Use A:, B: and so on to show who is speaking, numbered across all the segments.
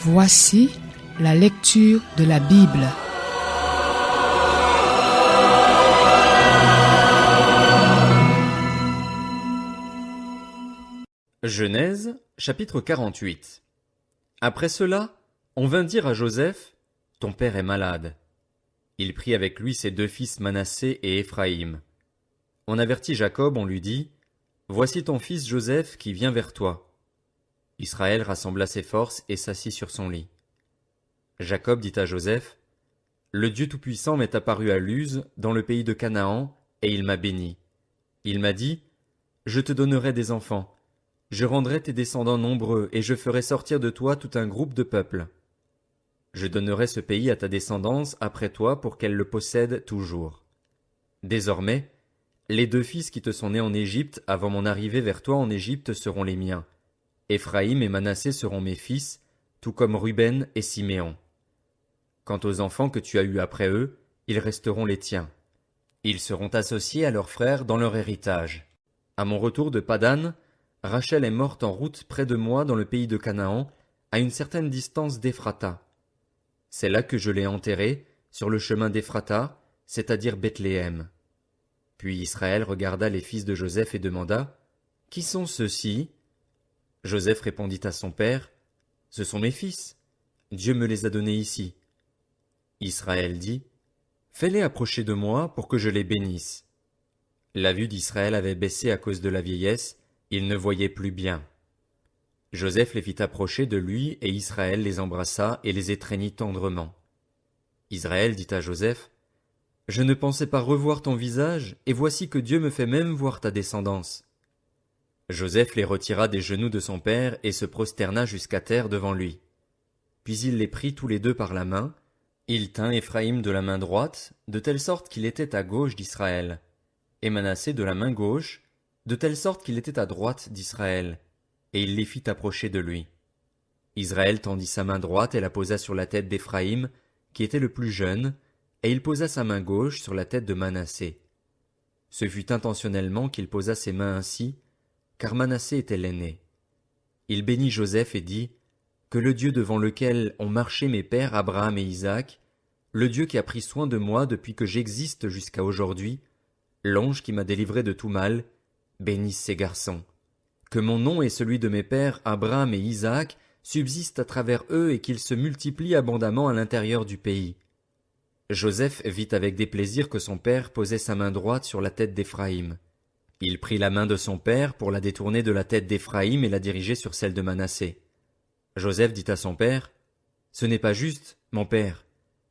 A: Voici la lecture de la Bible.
B: Genèse, chapitre 48. Après cela, on vint dire à Joseph, « Ton père est malade. » Il prit avec lui ses deux fils Manassé et Éphraïm. On avertit Jacob, on lui dit, « Voici ton fils Joseph qui vient vers toi. » Israël rassembla ses forces et s'assit sur son lit. Jacob dit à Joseph, « Le Dieu Tout-Puissant m'est apparu à Luz, dans le pays de Canaan, et il m'a béni. Il m'a dit, « Je te donnerai des enfants. Je rendrai tes descendants nombreux, et je ferai sortir de toi tout un groupe de peuples. Je donnerai ce pays à ta descendance après toi pour qu'elle le possède toujours. Désormais, les deux fils qui te sont nés en Égypte avant mon arrivée vers toi en Égypte seront les miens. Éphraïm et Manassé seront mes fils, tout comme Ruben et Siméon. Quant aux enfants que tu as eus après eux, ils resteront les tiens. Ils seront associés à leurs frères dans leur héritage. À mon retour de Padan, Rachel est morte en route près de moi dans le pays de Canaan, à une certaine distance d'Éphrata. C'est là que je l'ai enterrée, sur le chemin d'Éphrata, c'est-à-dire Bethléem. Puis Israël regarda les fils de Joseph et demanda, « Qui sont ceux-ci » Joseph répondit à son père, « Ce sont mes fils. Dieu me les a donnés ici. » Israël dit, « Fais-les approcher de moi pour que je les bénisse. » La vue d'Israël avait baissé à cause de la vieillesse, il ne voyait plus bien. Joseph les fit approcher de lui, et Israël les embrassa et les étreignit tendrement. Israël dit à Joseph, « Je ne pensais pas revoir ton visage, et voici que Dieu me fait même voir ta descendance. » Joseph les retira des genoux de son père et se prosterna jusqu'à terre devant lui. Puis il les prit tous les deux par la main, il tint Éphraïm de la main droite, de telle sorte qu'il était à gauche d'Israël, et Manassé de la main gauche, de telle sorte qu'il était à droite d'Israël, et il les fit approcher de lui. Israël tendit sa main droite et la posa sur la tête d'Éphraïm, qui était le plus jeune, et il posa sa main gauche sur la tête de Manassé. Ce fut intentionnellement qu'il posa ses mains ainsi, car Manassé était l'aîné. Il bénit Joseph et dit, « Que le Dieu devant lequel ont marché mes pères Abraham et Isaac, le Dieu qui a pris soin de moi depuis que j'existe jusqu'à aujourd'hui, l'ange qui m'a délivré de tout mal, bénisse ces garçons. Que mon nom et celui de mes pères Abraham et Isaac subsistent à travers eux et qu'ils se multiplient abondamment à l'intérieur du pays. » Joseph vit avec déplaisir que son père posait sa main droite sur la tête d'Éphraïm. Il prit la main de son père pour la détourner de la tête d'Éphraïm et la diriger sur celle de Manassé. Joseph dit à son père, « Ce n'est pas juste, mon père,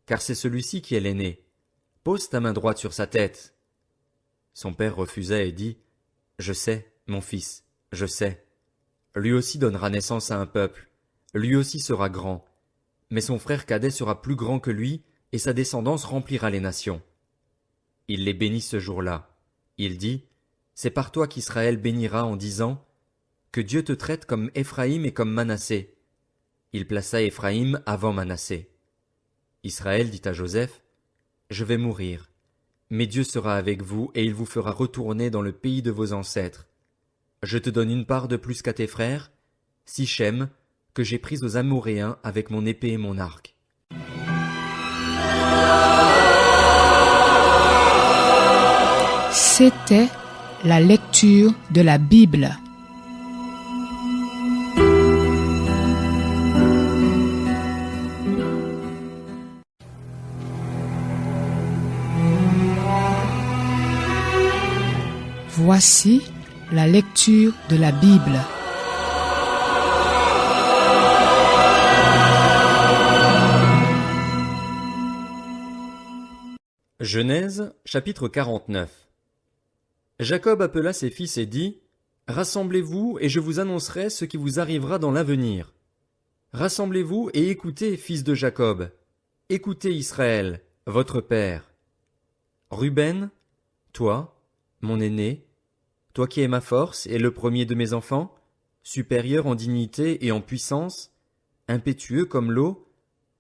B: car c'est celui-ci qui est l'aîné. Pose ta main droite sur sa tête. » Son père refusa et dit, « Je sais, mon fils, je sais. Lui aussi donnera naissance à un peuple, lui aussi sera grand, mais son frère cadet sera plus grand que lui, et sa descendance remplira les nations. » Il les bénit ce jour-là. Il dit, « C'est par toi qu'Israël bénira en disant, « Que Dieu te traite comme Éphraïm et comme Manassé. » Il plaça Éphraïm avant Manassé. Israël dit à Joseph, « Je vais mourir, mais Dieu sera avec vous et il vous fera retourner dans le pays de vos ancêtres. Je te donne une part de plus qu'à tes frères, Sichem, que j'ai prise aux Amoréens avec mon épée et mon arc. »
A: C'était la lecture de la Bible. Voici la lecture de la Bible.
B: Genèse, chapitre 49. Jacob appela ses fils et dit, « Rassemblez-vous et je vous annoncerai ce qui vous arrivera dans l'avenir. Rassemblez-vous et écoutez, fils de Jacob. Écoutez Israël, votre père. Ruben, toi, mon aîné, toi qui es ma force et le premier de mes enfants, supérieur en dignité et en puissance, impétueux comme l'eau,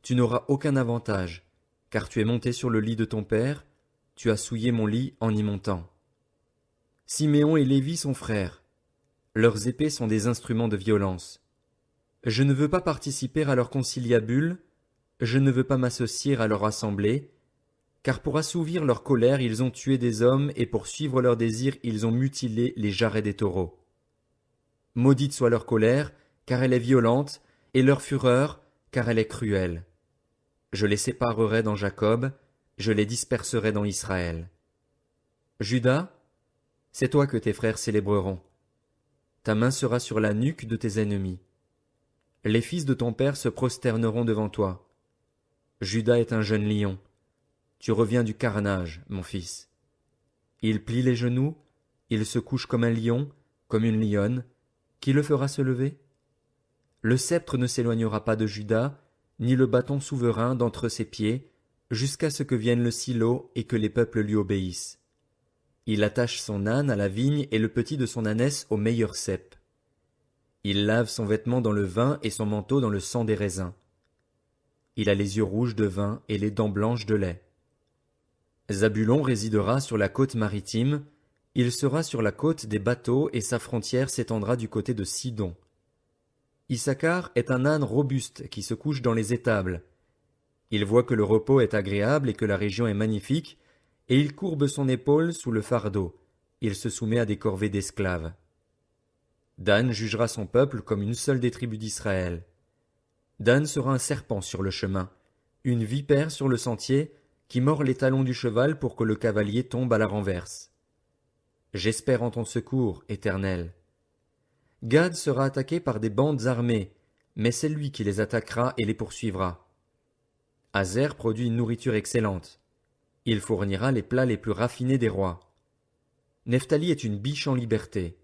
B: tu n'auras aucun avantage, car tu es monté sur le lit de ton père, tu as souillé mon lit en y montant. Siméon et Lévi sont frères. Leurs épées sont des instruments de violence. Je ne veux pas participer à leur conciliabule, je ne veux pas m'associer à leur assemblée, car pour assouvir leur colère ils ont tué des hommes et pour suivre leurs désirs ils ont mutilé les jarrets des taureaux. Maudite soit leur colère, car elle est violente, et leur fureur, car elle est cruelle. Je les séparerai dans Jacob, je les disperserai dans Israël. Juda, c'est toi que tes frères célébreront. Ta main sera sur la nuque de tes ennemis. Les fils de ton père se prosterneront devant toi. Juda est un jeune lion. Tu reviens du carnage, mon fils. Il plie les genoux, il se couche comme un lion, comme une lionne. Qui le fera se lever? Le sceptre ne s'éloignera pas de Juda, ni le bâton souverain d'entre ses pieds, jusqu'à ce que vienne le silo et que les peuples lui obéissent. Il attache son âne à la vigne et le petit de son ânesse au meilleur cep. Il lave son vêtement dans le vin et son manteau dans le sang des raisins. Il a les yeux rouges de vin et les dents blanches de lait. Zabulon résidera sur la côte maritime, il sera sur la côte des bateaux et sa frontière s'étendra du côté de Sidon. Issachar est un âne robuste qui se couche dans les étables. Il voit que le repos est agréable et que la région est magnifique, et il courbe son épaule sous le fardeau, il se soumet à des corvées d'esclaves. Dan jugera son peuple comme une seule des tribus d'Israël. Dan sera un serpent sur le chemin, une vipère sur le sentier, qui mord les talons du cheval pour que le cavalier tombe à la renverse. J'espère en ton secours, Éternel. Gad sera attaqué par des bandes armées, mais c'est lui qui les attaquera et les poursuivra. Azer produit une nourriture excellente. Il fournira les plats les plus raffinés des rois. Nephtali est une biche en liberté.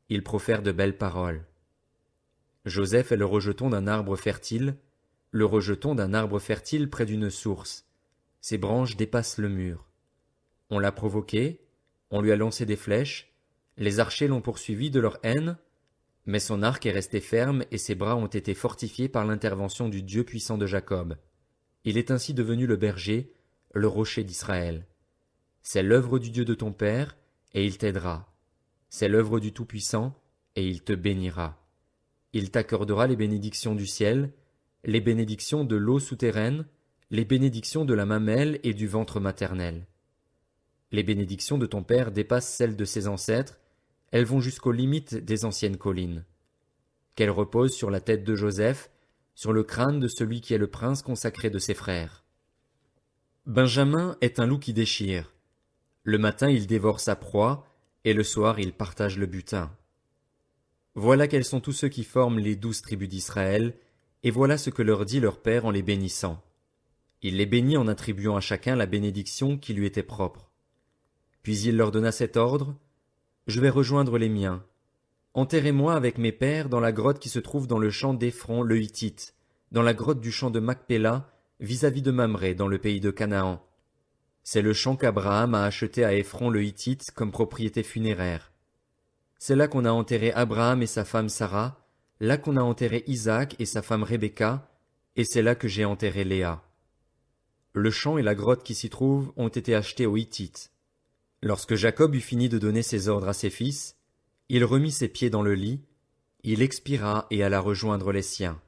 B: Il profère de belles paroles. Joseph est le rejeton d'un arbre fertile, le rejeton d'un arbre fertile près d'une source. Ses branches dépassent le mur. On l'a provoqué, on lui a lancé des flèches, les archers l'ont poursuivi de leur haine, mais son arc est resté ferme et ses bras ont été fortifiés par l'intervention du Dieu puissant de Jacob. Il est ainsi devenu le berger, le rocher d'Israël. C'est l'œuvre du Dieu de ton père, et il t'aidera. C'est l'œuvre du Tout-Puissant, et il te bénira. Il t'accordera les bénédictions du ciel, les bénédictions de l'eau souterraine, les bénédictions de la mamelle et du ventre maternel. Les bénédictions de ton père dépassent celles de ses ancêtres, elles vont jusqu'aux limites des anciennes collines. Qu'elles reposent sur la tête de Joseph, sur le crâne de celui qui est le prince consacré de ses frères. Benjamin est un loup qui déchire. Le matin il dévore sa proie, et le soir il partage le butin. Voilà quels sont tous ceux qui forment les 12 tribus d'Israël, et voilà ce que leur dit leur père en les bénissant. Il les bénit en attribuant à chacun la bénédiction qui lui était propre. Puis il leur donna cet ordre: Je vais rejoindre les miens. Enterrez-moi avec mes pères dans la grotte qui se trouve dans le champ d'Éphron le Hittite, dans la grotte du champ de Macpéla, vis-à-vis de Mamré, dans le pays de Canaan. C'est le champ qu'Abraham a acheté à Éphron le Hittite comme propriété funéraire. C'est là qu'on a enterré Abraham et sa femme Sarah, là qu'on a enterré Isaac et sa femme Rebecca, et c'est là que j'ai enterré Léa. Le champ et la grotte qui s'y trouvent ont été achetés aux Hittites. Lorsque Jacob eut fini de donner ses ordres à ses fils, il remit ses pieds dans le lit, il expira et alla rejoindre les siens.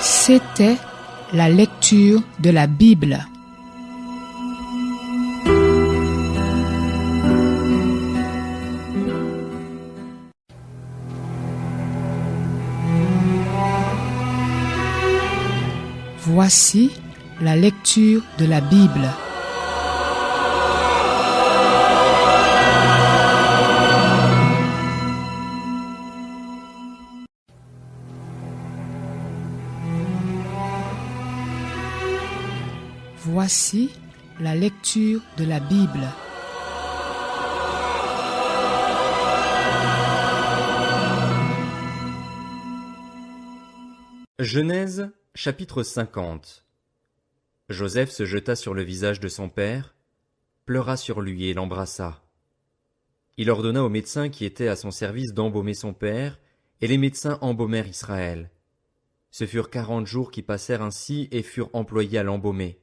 A: C'était la lecture de la Bible. Voici la lecture de la Bible. Voici la lecture de la Bible.
B: Genèse, chapitre 50. Joseph se jeta sur le visage de son père, pleura sur lui et l'embrassa. Il ordonna aux médecins qui étaient à son service d'embaumer son père, et les médecins embaumèrent Israël. Ce furent 40 jours qui passèrent ainsi et furent employés à l'embaumer.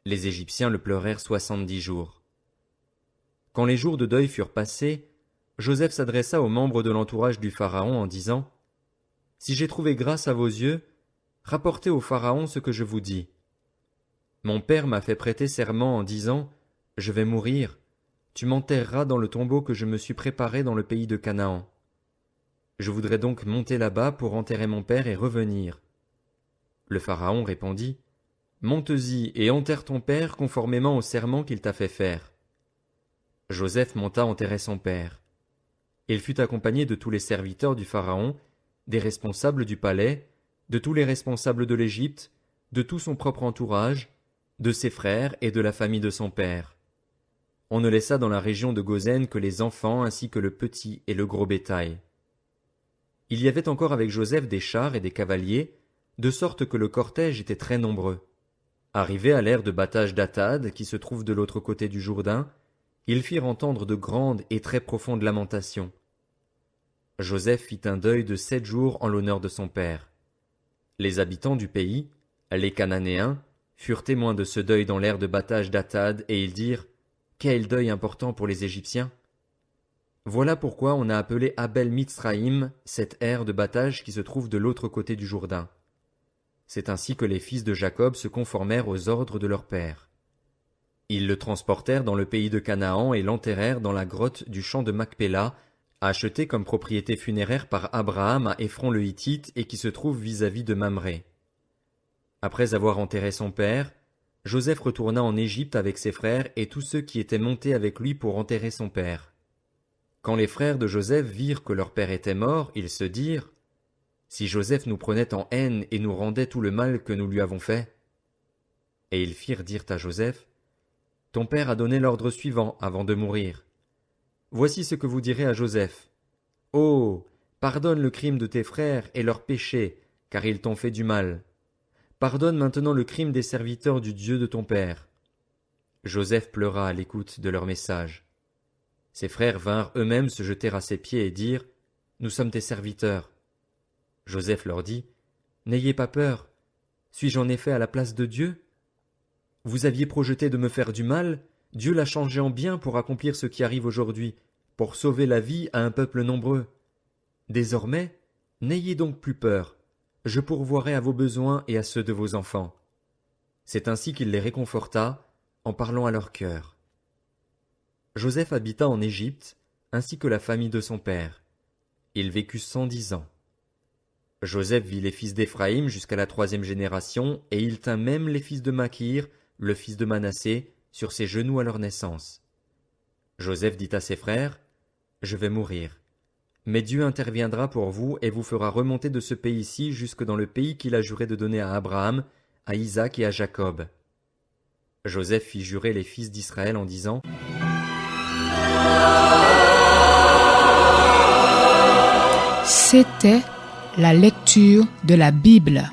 B: Les Égyptiens le pleurèrent 70 jours. Quand les jours de deuil furent passés, Joseph s'adressa aux membres de l'entourage du Pharaon en disant « Si j'ai trouvé grâce à vos yeux, rapportez au Pharaon ce que je vous dis. Mon père m'a fait prêter serment en disant « Je vais mourir, tu m'enterreras dans le tombeau que je me suis préparé dans le pays de Canaan. Je voudrais donc monter là-bas pour enterrer mon père et revenir. » Le Pharaon répondit « Monte-y et enterre ton père conformément au serment qu'il t'a fait faire. » Joseph monta enterrer son père. Il fut accompagné de tous les serviteurs du Pharaon, des responsables du palais, de tous les responsables de l'Égypte, de tout son propre entourage, de ses frères et de la famille de son père. On ne laissa dans la région de Goshen que les enfants ainsi que le petit et le gros bétail. Il y avait encore avec Joseph des chars et des cavaliers, de sorte que le cortège était très nombreux. Arrivés à l'aire de battage d'Atad, qui se trouve de l'autre côté du Jourdain, ils firent entendre de grandes et très profondes lamentations. Joseph fit un deuil de 7 jours en l'honneur de son père. Les habitants du pays, les Cananéens, furent témoins de ce deuil dans l'aire de battage d'Atad, et ils dirent « Quel deuil important pour les Égyptiens !» Voilà pourquoi on a appelé Abel Mitzraïm cette aire de battage qui se trouve de l'autre côté du Jourdain. C'est ainsi que les fils de Jacob se conformèrent aux ordres de leur père. Ils le transportèrent dans le pays de Canaan et l'enterrèrent dans la grotte du champ de Macpéla, achetée comme propriété funéraire par Abraham à Éphron le Hittite et qui se trouve vis-à-vis de Mamré. Après avoir enterré son père, Joseph retourna en Égypte avec ses frères et tous ceux qui étaient montés avec lui pour enterrer son père. Quand les frères de Joseph virent que leur père était mort, ils se dirent « Si Joseph nous prenait en haine et nous rendait tout le mal que nous lui avons fait !» Et ils firent dire à Joseph « Ton père a donné l'ordre suivant avant de mourir. Voici ce que vous direz à Joseph. Oh, pardonne le crime de tes frères et leurs péchés, car ils t'ont fait du mal. Pardonne maintenant le crime des serviteurs du Dieu de ton père. » Joseph pleura à l'écoute de leur message. Ses frères vinrent eux-mêmes se jeter à ses pieds et dirent « Nous sommes tes serviteurs. » Joseph leur dit « N'ayez pas peur. Suis-je en effet à la place de Dieu ? Vous aviez projeté de me faire du mal, Dieu l'a changé en bien pour accomplir ce qui arrive aujourd'hui, pour sauver la vie à un peuple nombreux. Désormais, n'ayez donc plus peur. Je pourvoirai à vos besoins et à ceux de vos enfants. » C'est ainsi qu'il les réconforta, en parlant à leur cœur. Joseph habita en Égypte, ainsi que la famille de son père. Il vécut 110 ans. Joseph vit les fils d'Éphraïm jusqu'à la 3e génération, et il tint même les fils de Makir, le fils de Manassé, sur ses genoux à leur naissance. Joseph dit à ses frères, « Je vais mourir. Mais Dieu interviendra pour vous et vous fera remonter de ce pays-ci jusque dans le pays qu'il a juré de donner à Abraham, à Isaac et à Jacob. » Joseph fit jurer les fils d'Israël en disant,
A: C'était la lecture de la Bible.